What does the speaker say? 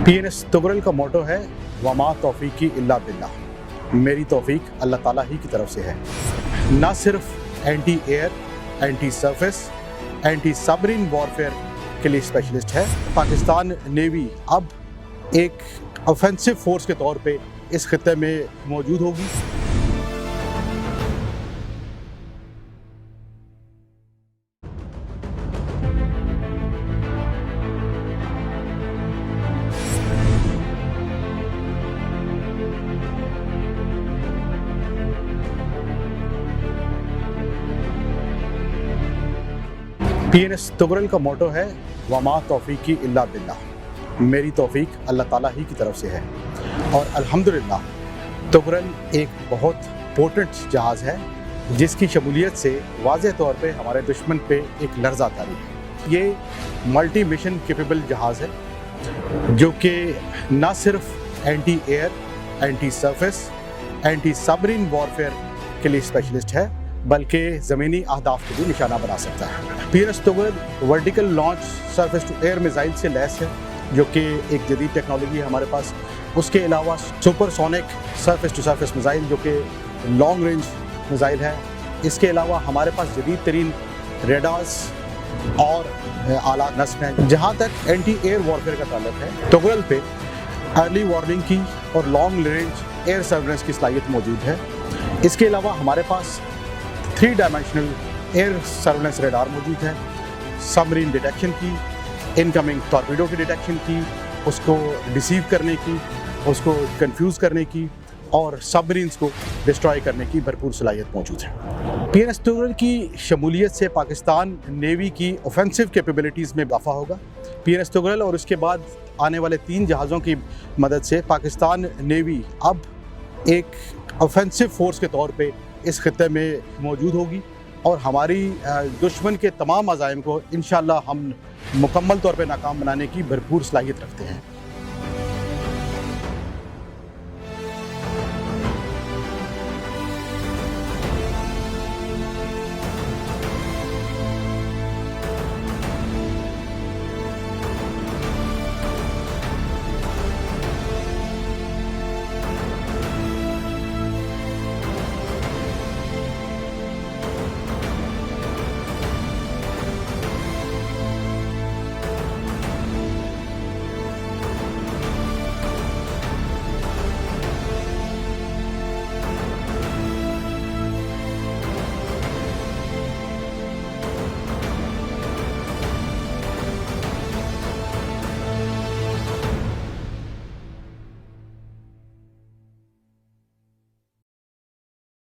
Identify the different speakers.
Speaker 1: PNS Tughril का मोटो है वमा तौफीकी इल्ला बिल्लाह, मेरी तौफीक अल्लाह ताला ही की तरफ से है। ना सिर्फ anti air, anti surface, anti submarine warfare के लिए स्पेशलिस्ट है, पाकिस्तान नेवी अब एक ऑफेंसिव फोर्स के तौर पे इस खित्ते में मौजूद होगी। PNS तुगरल का मोटो है वमा तौफीकी इल्ला बिल्लाह, मेरी तौफीक अल्लाह ताला ही की तरफ से है। और अल्हम्दुलिल्लाह तुगरल एक बहुत पोटेंट जहाज़ है जिसकी शमूलियत से वाज़ेह तौर पे हमारे दुश्मन पे एक लर्ज़ा तारी है। ये मल्टी मिशन कैपेबल जहाज़ है जो कि ना सिर्फ anti air, anti surface, anti submarine warfare के लिए स्पेशलिस्ट है बल्कि ज़मीनी अहदाफ को भी निशाना बना सकता है। PNS Tughril vertical launch surface to air missile से लैस है जो कि एक जदीद टेक्नोलॉजी है हमारे पास। उसके अलावा supersonic surface to surface missile जो कि लॉन्ग रेंज मिसाइल है। इसके अलावा हमारे पास जदीद तरीन रेडार्स और आला नस्ल हैं। जहाँ तक एंटी एयर वॉरफेयर का ताल्लुक है, तुगरल पे अर्ली वार्निंग की और लॉन्ग रेंज एयर सर्वेलेंस की सलाहियत मौजूद है। इसके अलावा हमारे पास 3 डायमेंशनल एयर सर्वेलेंस रेडार मौजूद है, सबमरीन डिटेक्शन की, इनकमिंग टॉर्पीडो की डिटेक्शन की, उसको डिसीव करने की, उसको कंफ्यूज करने की और सबमरीन्स को डिस्ट्रॉय करने की भरपूर सलाहियत मौजूद है। PNS तुगरल की शमूलियत से पाकिस्तान नेवी की ऑफेंसिव कैपेबिलिटीज़ में इजाफा होगा। PNS तुगरल और उसके बाद आने वाले 3 जहाज़ों की मदद से पाकिस्तान नेवी अब एक ऑफेंसिव फोर्स के तौर पे इस खित्ते में मौजूद होगी और हमारी दुश्मन के तमाम अज़ाइम को इंशाअल्लाह हम मुकम्मल तौर पे नाकाम बनाने की भरपूर सलाहियत रखते हैं।